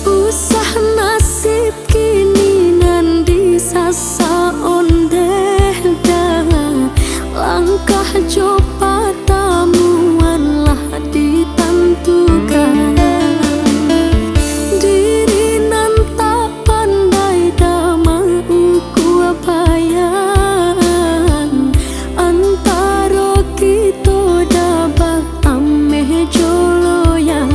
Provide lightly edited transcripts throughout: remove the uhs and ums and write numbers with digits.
Usah nasib kini nan disasa ondeh dah. Langkah coba tamuanlah ditentukan. Diri nan tak pandai damai uku bayan. Antara kita dabah ameh joloyan.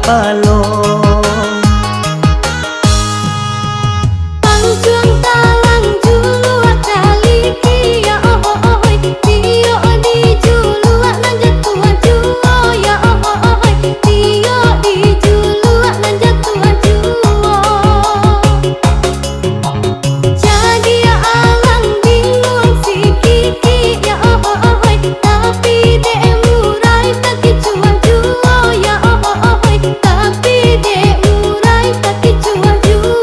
palong. Pangjuang talang juluak daliki ya ohoi, tio di juluak nan jatuh juo ya ohoi, tio di juluak nan jatuh juo. Jadi ya alang bingung si kiki ya ohoi, tapi dek murai tak kicua juo ya ohoi, tapi dek murai tak kicua juo.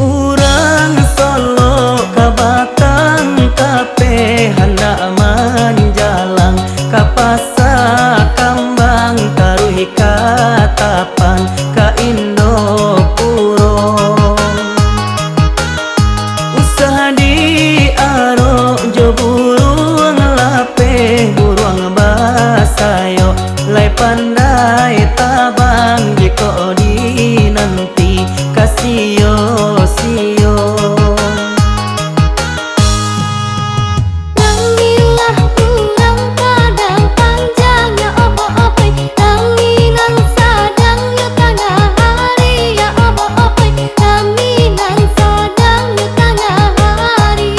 Urang Solo ka Batang kape hana manjalang ka Pasa Kambang karuhi katapan ka Indopuro. Usaha di aro jo buruang lape buruang basayo lai pandai tabang jiko di nanti kasio sio. Rangilah kurang kadang panjang ya ohoi, ranginan sadang ya tengah hari ya ohoi, ranginan sadang ya tengah hari.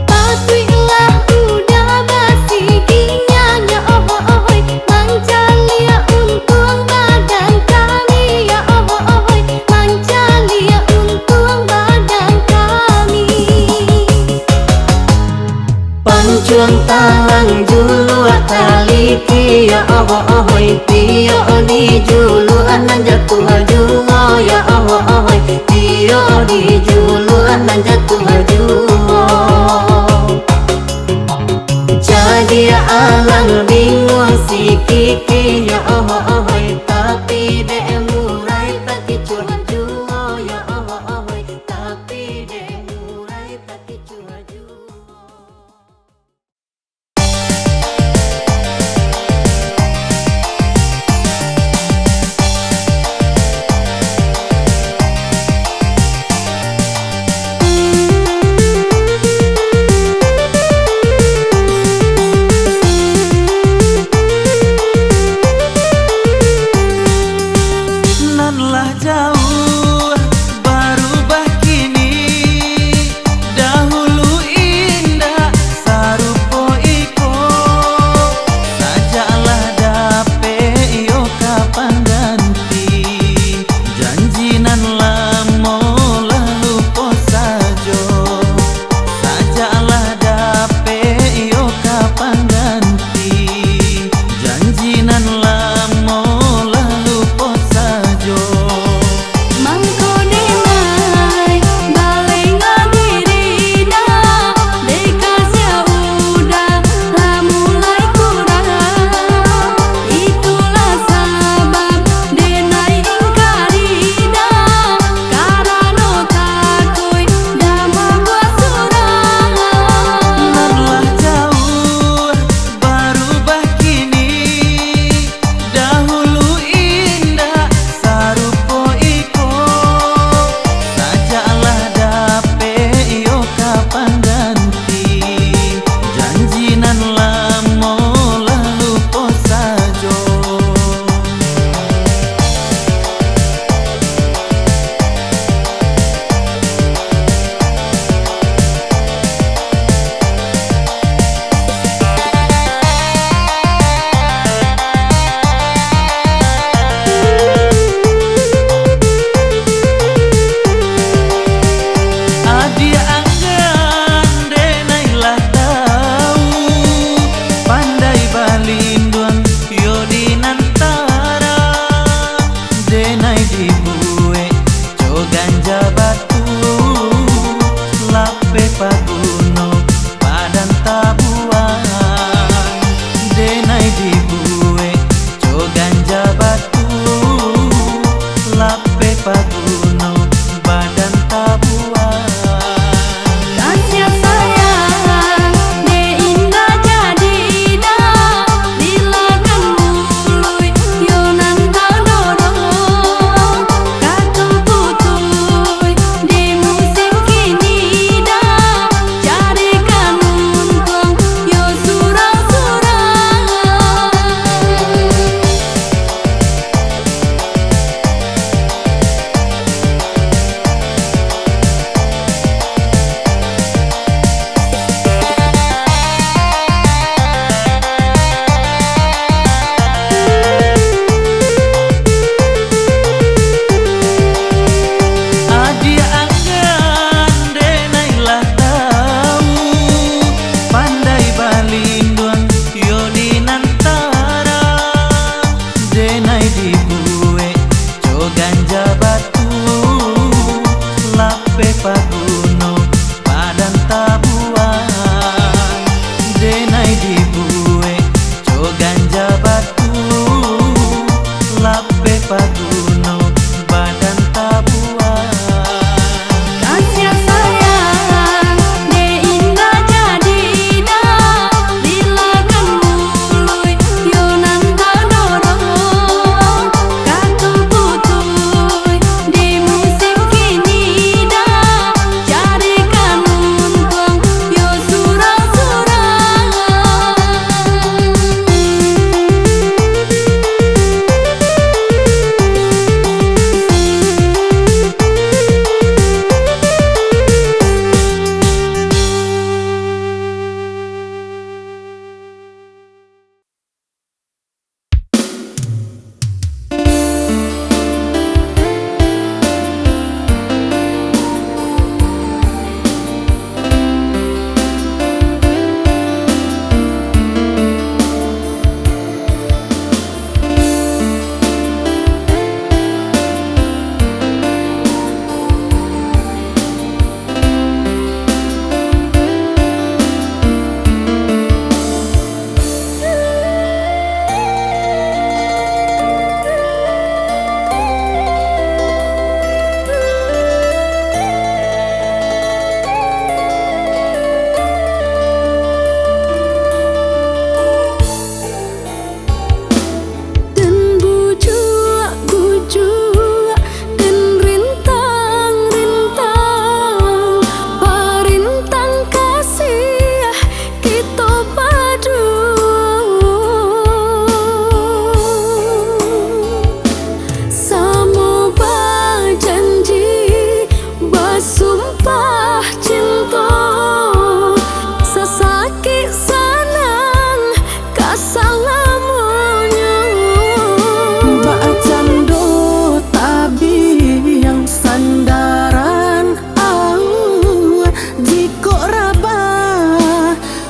Patuilah udah basi ginyang ya ohoi, mancalia untung badan kami ya ohoi, mancalia untung badan kami. Pancuang talang juluak taliki ya ohoi, tio di juluan nan jatuh juo ya ohoi, tio di juluan nan jatuh juo. Jadi ya alang bingung si kiki ya ohoi, tapi dek murai tak kicua juo ya ohoi, tapi dek murai tak kicua juo.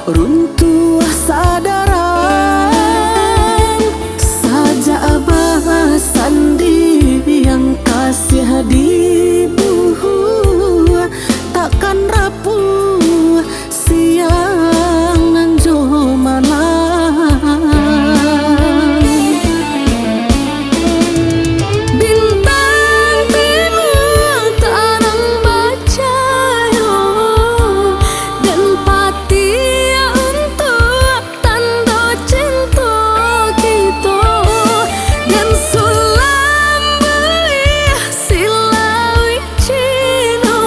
runtuh sadaran. Saja abah sandi yang kasih hadibuh, takkan rapuh siang nan jo malam. Bintang timur tarang bacayo, dan pati untuk tanda cinta kita, dan sulam beli silawi cino,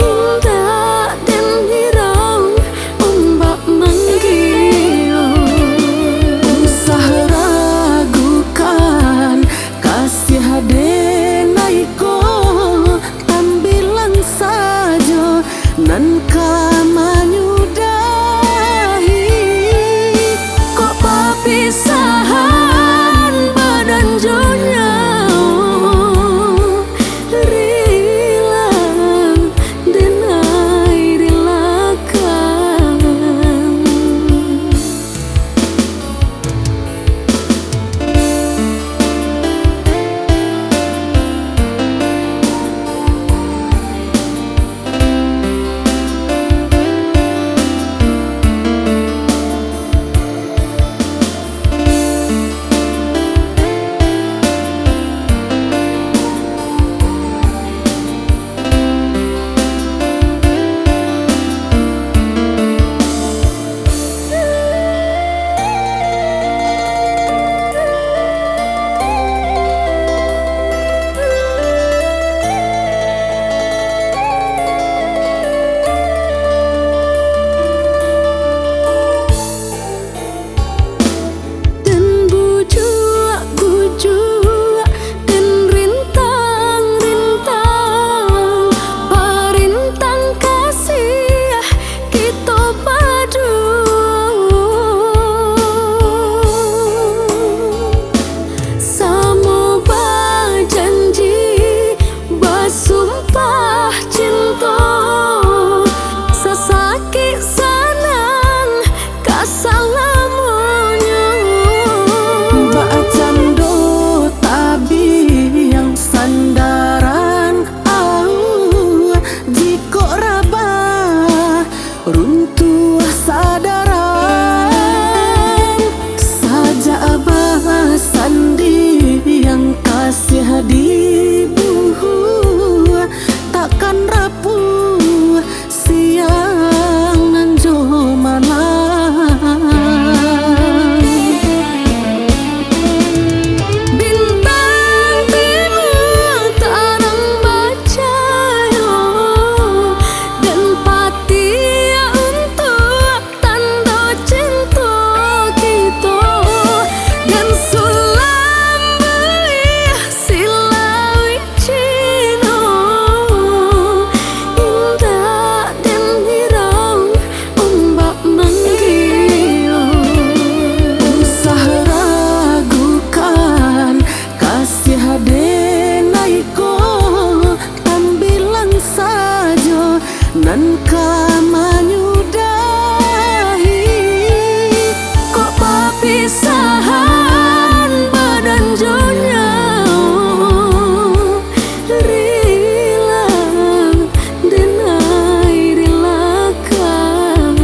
indah dan hirau ombak manggil. Usah ragukan kasih hadenaiko, tambilan saja nan kamanyudahi. Kok papisahan badan jonya rilang dan air rilakan. Dan bujuk-bujuk dan rintang-rintang, parintang kasih kita padu. Samo berjanji bersumpah cinta, sesakit sanang kasalamunya. Bacando tabi yang sandaran au, jiko rabah runtuh sadaran. Saja abah sandi yang kasih hadibuh, takkan rapuh siang nan jo malam. Bintang timur tarang bacayo, dan pati untuk tanda cinta kita, dan sulam beli silawi cino, indah dan hirau ombak manggil. Usah ragukan kasih hadenaiko, tambilan saja nan kamanyudahi. Kok papisahan badan jonya rilang dan air rilakan.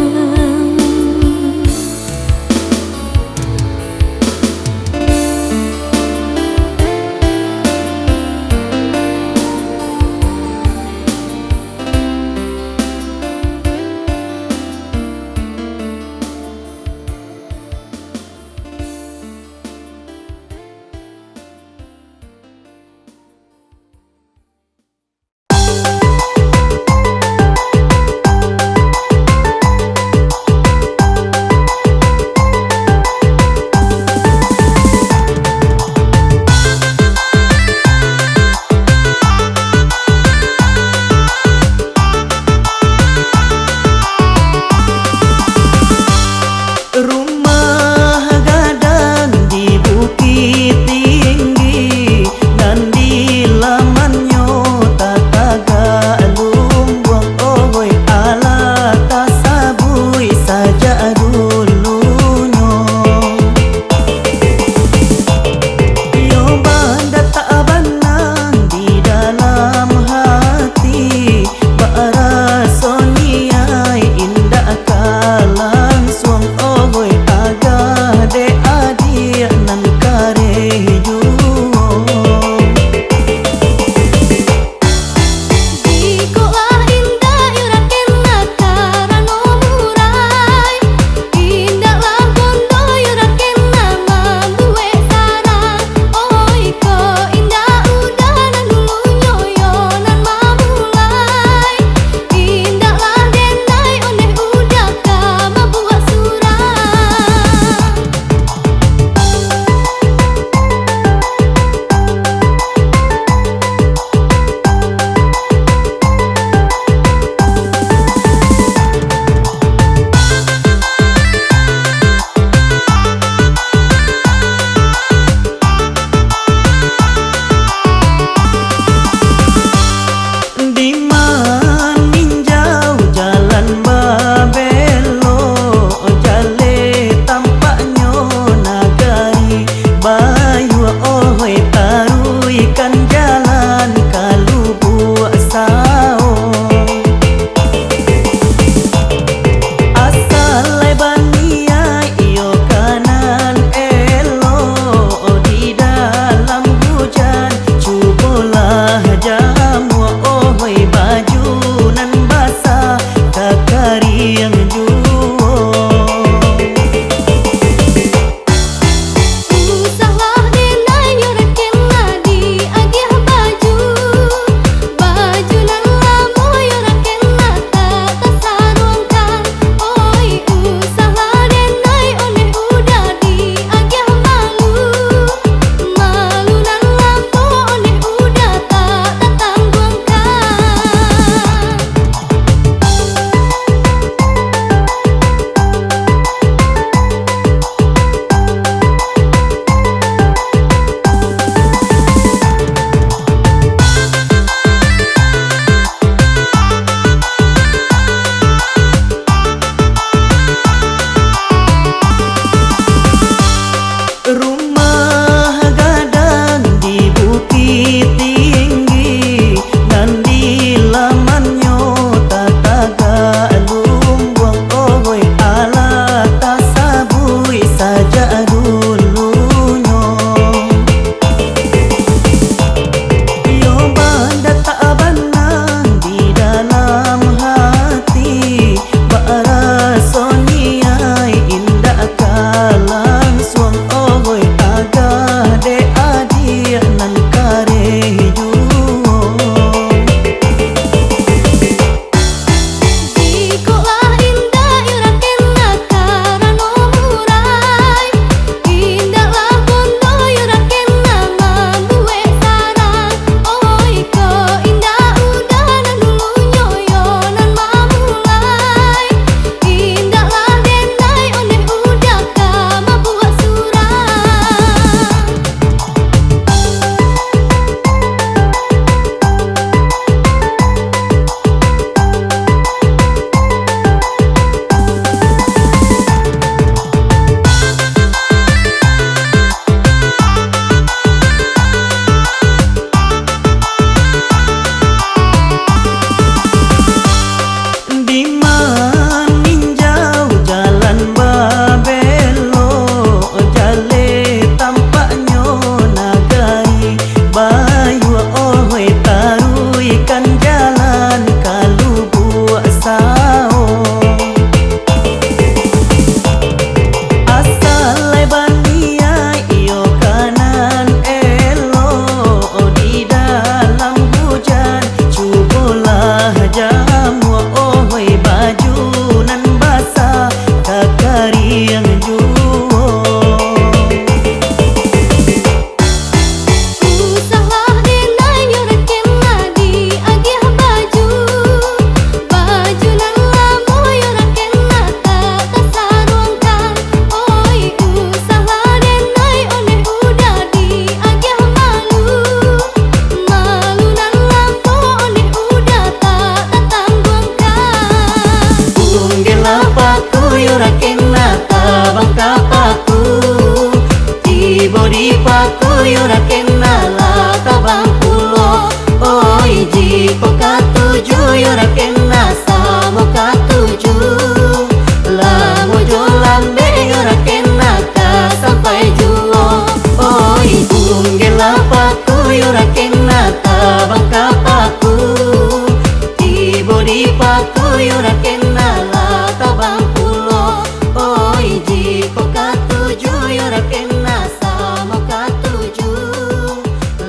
bodi pakuyura kenala tabang pulo. Oi jiko katuju yura kena sama katuju.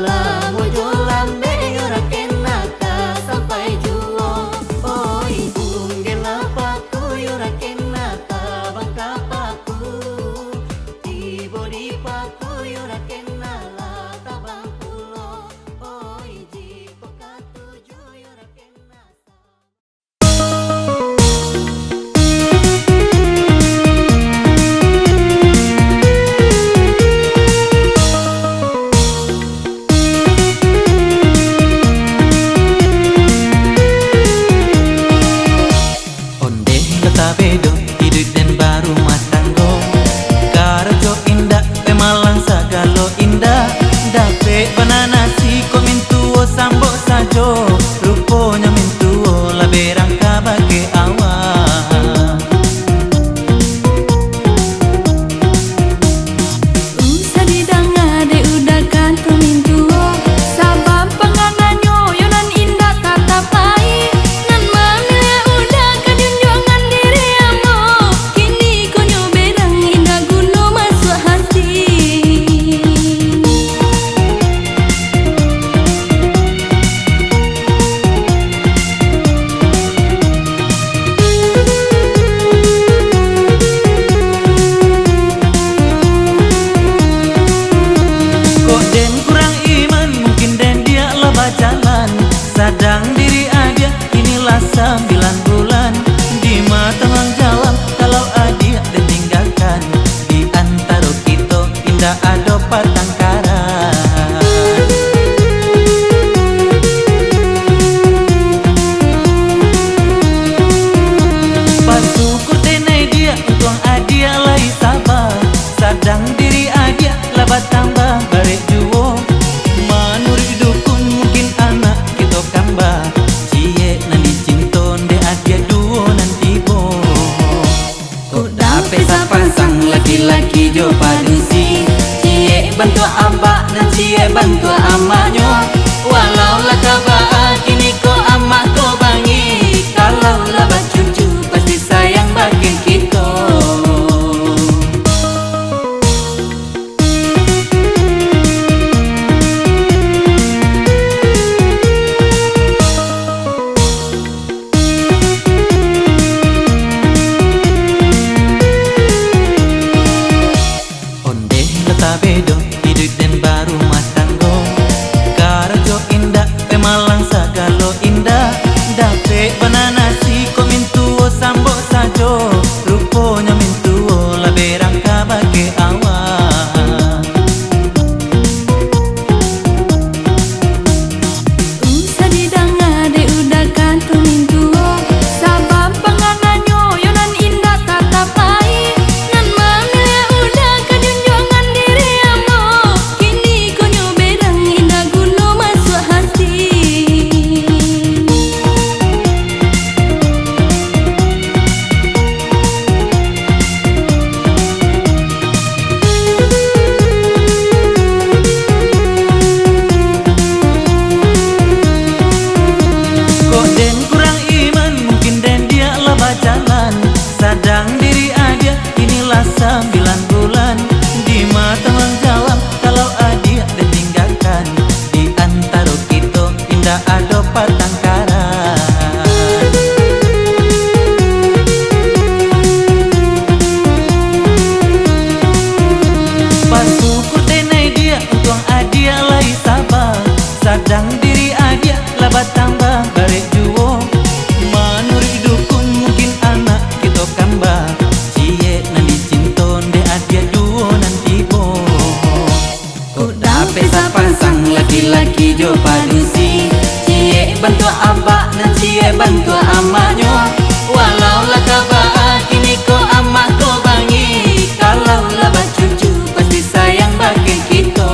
Lamu jolambe yura kena ka sampai juo. Oi bunggela pakuyura kena tabang kapaku. Di bodi pakuyura kenala tabang pulo. Oi jiko katuju yura kena. Onde letabedo hidup dan baru matanggo. Karajo indah pemalang sagalo indah. Dape bananasi ko mintuo sambo sajo. Ruponya mintuo laberang kabake awa. Usa didanga de udakan tumintuo. Sabab penganganyo yonan indah tatapai. Nan mamile udah kejunjungan diri amo. Kini konyo berang indah guno masuk hati. Kok den kurang iman mungkin den dia lebah jalan. Sadang diri aja inilah 9 bulan. Di mata orang jawab kalau adia dan tinggalkan. Di antara kita indah ada patangkara. Pasukur denai dia untung adia lai sabar. Sadang diri adia labat tambah barek juo. Manuri dukun mungkin anak kita kamba. Cie nani cinton de adia duo nanti bo. Kok dape sapasang laki-laki jo padusi. Cie bantu abak dan cie bantu amaknyo. Walau lah kabaa kini ko amak ko bangi. Kalau lah cucu pasti sayang bagian kita. Onde letabedo hidup dan baru matanggo. Karajo indah pemalang sagalo indah. Dape bananasi ko mintuo sambo sajo. Ruponya mintuo laberang kabake awa. Usa didanga de udakan tumintuo. Sabab penganganyo yonan indah tatapai. Nan mamile udah kejunjungan diri amo. Kini konyo berang indah guno masuk hati. Kok den kurang iman mungkin den dia lebah jalan. Sadang diri aja inilah 9 bulan. Di mata orang jawab kalau adia dan tinggalkan. Di antara kita indah ada patangkara. Pasukur denai dia untung adia lai sabar. Sadang diri adia labat tambah barek juo. Manuri dukun mungkin anak kita kamba. Cie nani cinton de adia duo nanti bo. Kok dape sapasang laki-laki jo padusi. Cie bantu abak dan cie bantu amaknyo. Walau lah kabaa kini ko amak ko bangi. Kalau lah cucu pasti sayang bagian kita.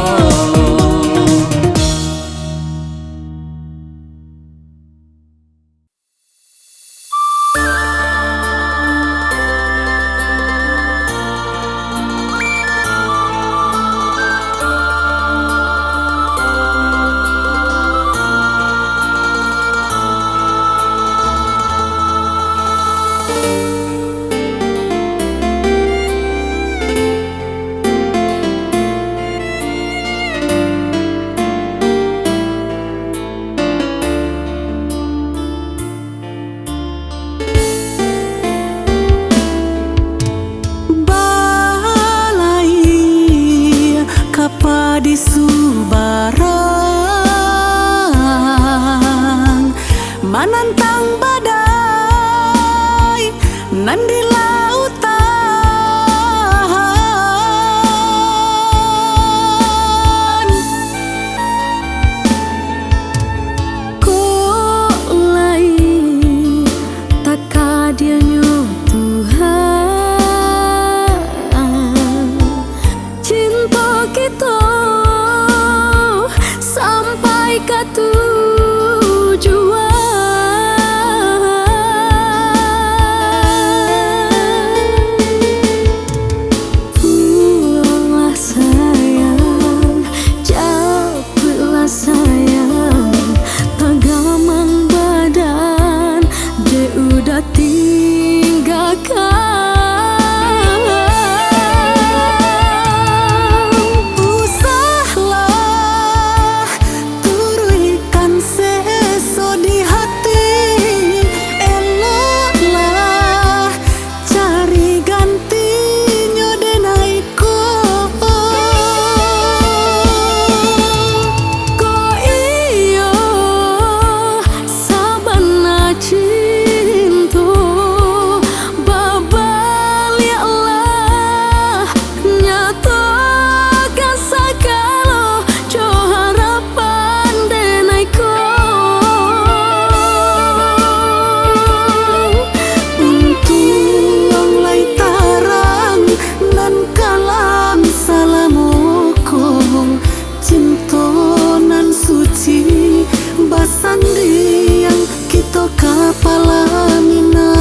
kapalamina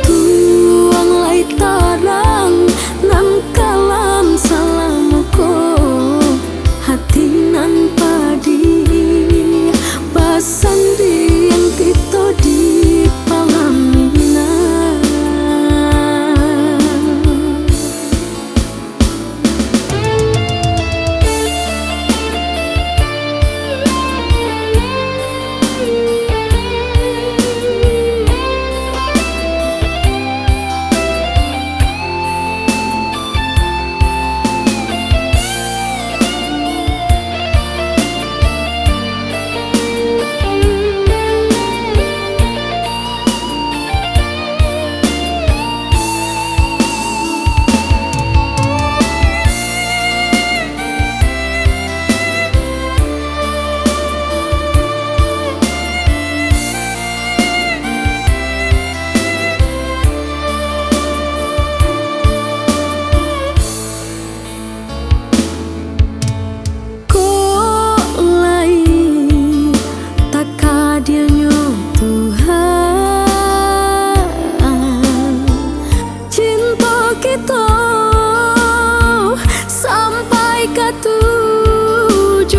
tuang lai tarang nan kalam salamuko hati nan padi basandi yang tito di palamina. Sampai ke tujuan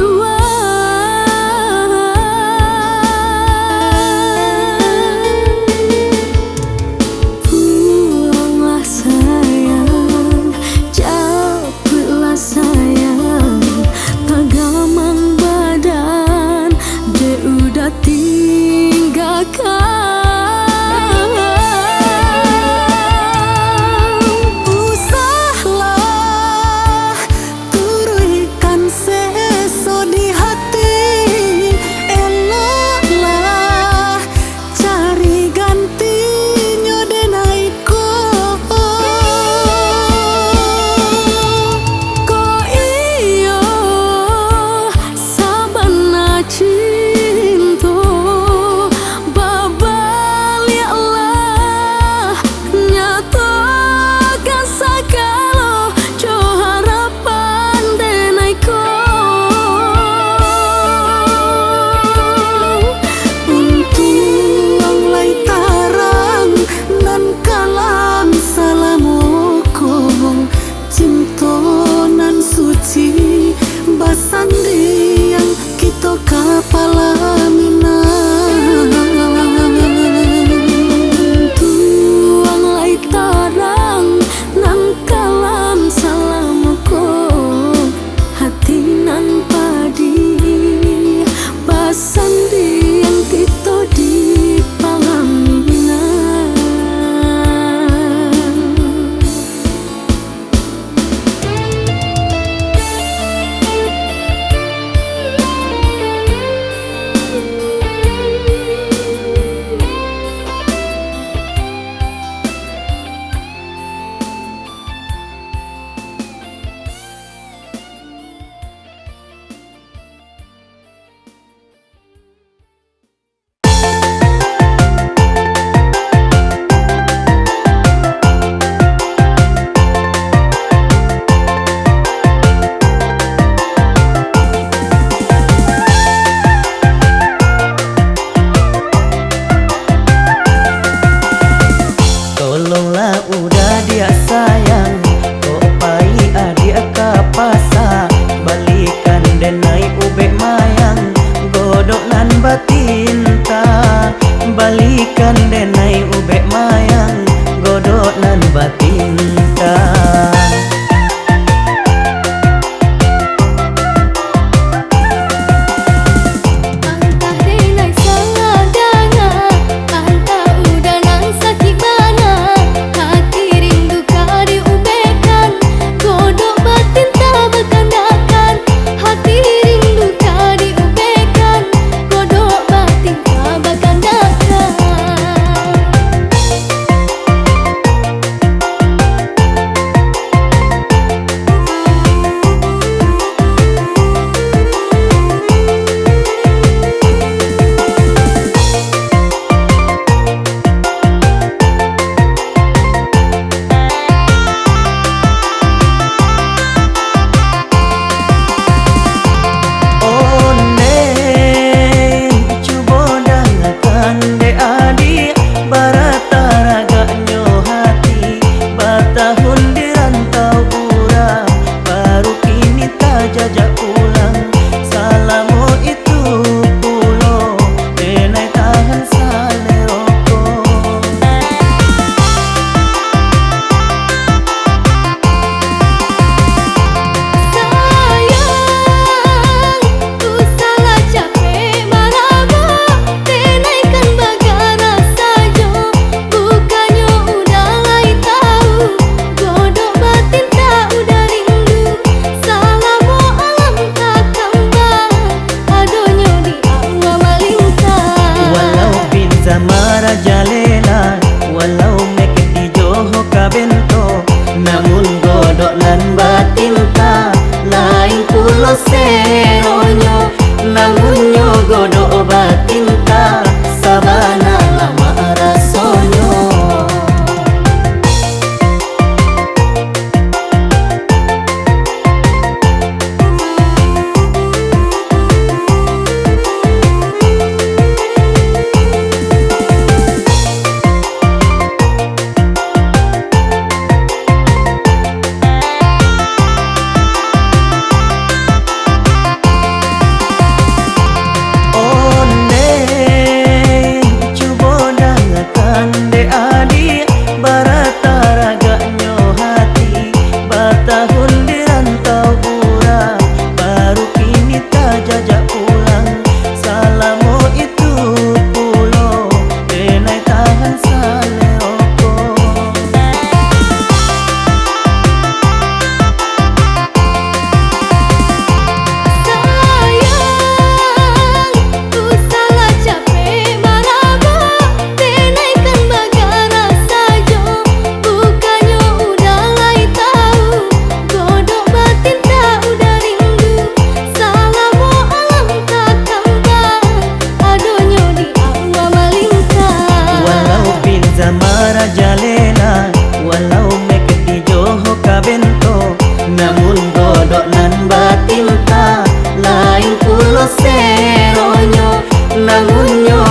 puanglah sayang, cepatlah sayang, tagamang badan dia udah tinggalkan. Basandi yang kita kapalamina tuang lai tarang nan kalam salamuko hati nan padi basandi yang kita di palamina. Tolonglah udah dia sayang, kok pai adia kapasa, balikan denai ube mayang, godok nan batinta, balikan denai ube mayang, godok nan batinta.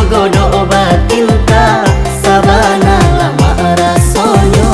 godo batinta sabana lama rasonyo.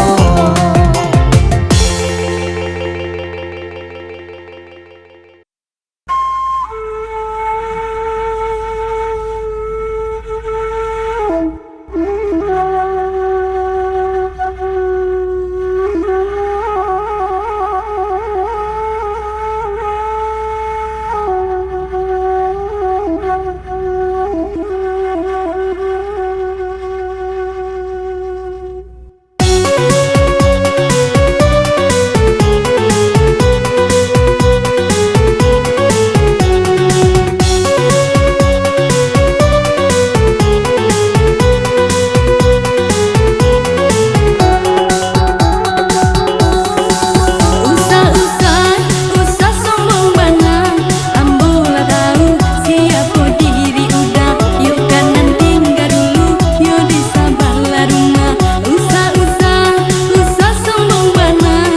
Usah sombong banget, ambo lah tahu siapa diri udah. Yuk kanan tinggal dulu, yuk di sebelah rumah. Usah sombong banget.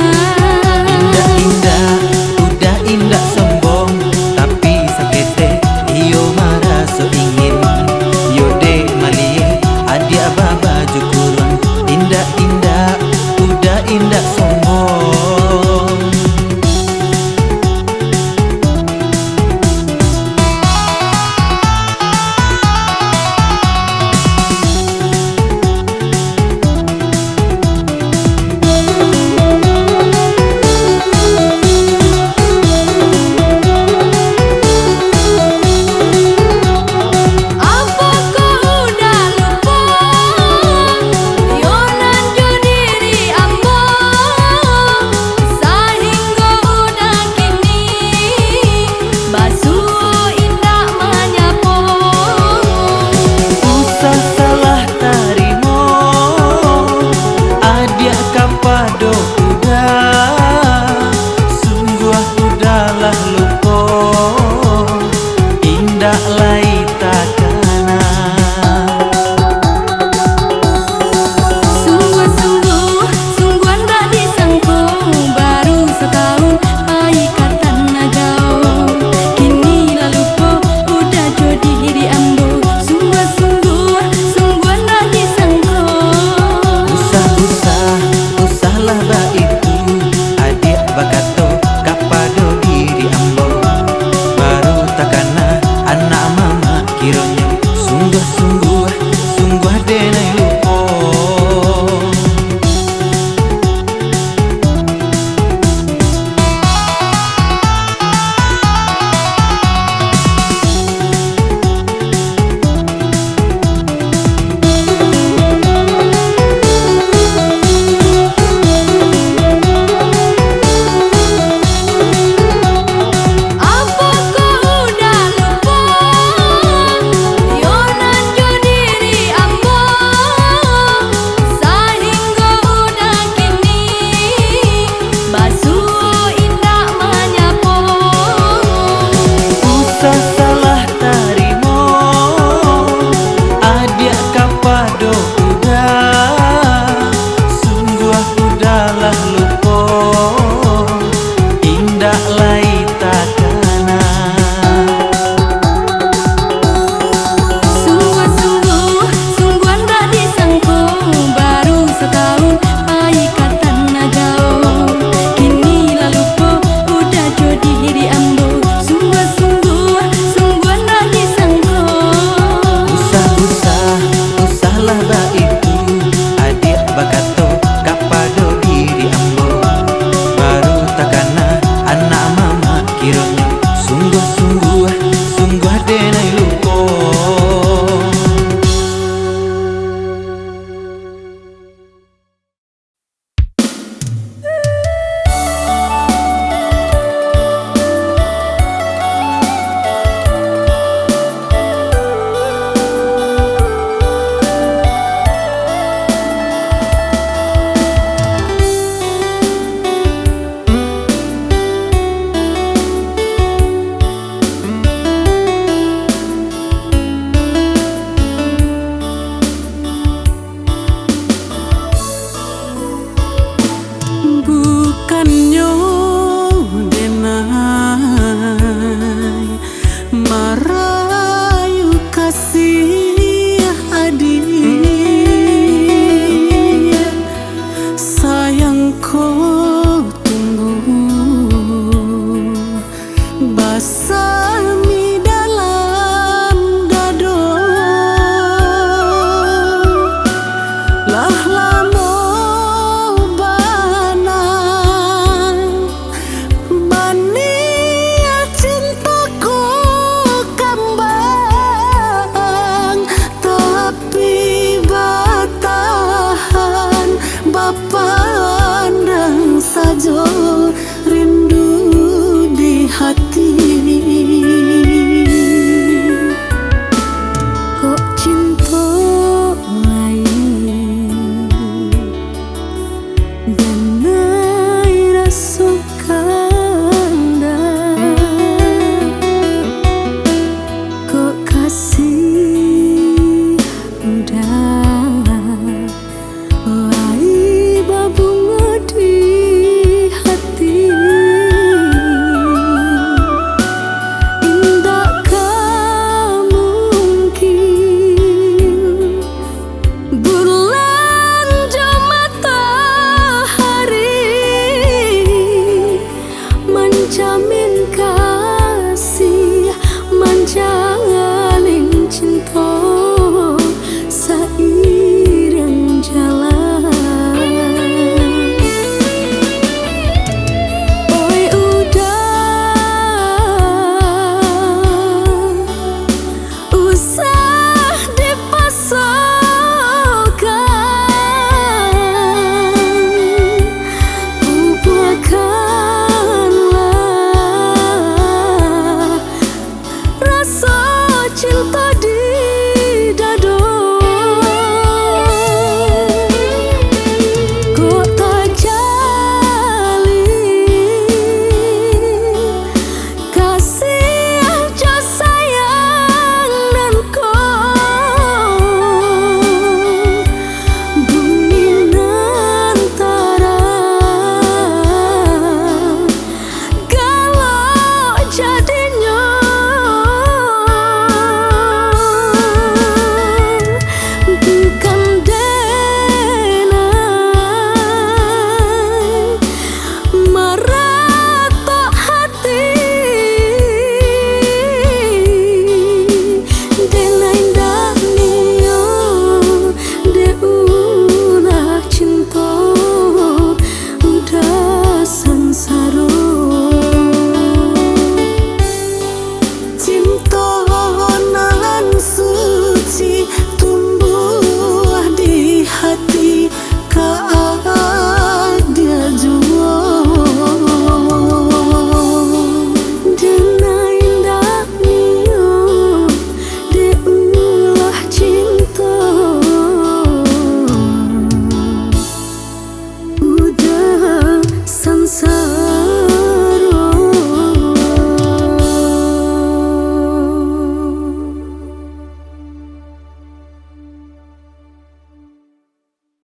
Indah-indah, udah indah sombong, tapi sakete iyo marah so ingin. Yo de malie, adia baba jukurang. Indah-indah, udah indah sombong. Apa kau udah lupa? Yo nanjo diri ambo, sehingga udah kini basuh indah menyapu. Usah salah tarimo, adia kapado udah. Sungguh udahlah lupa, indah lai takana. Sungguh anda disangkung, baru setahun ikatan jauh. Kini lalu po udah jadi diri ambo. Sungguh anda disangkung. Usahlah ba itu, adik bakato kapado diri ambo. Baru takana anak mama kironya. Sungguh denai lupo. Apa kau udah lupa? Yo nanjo diri ambo,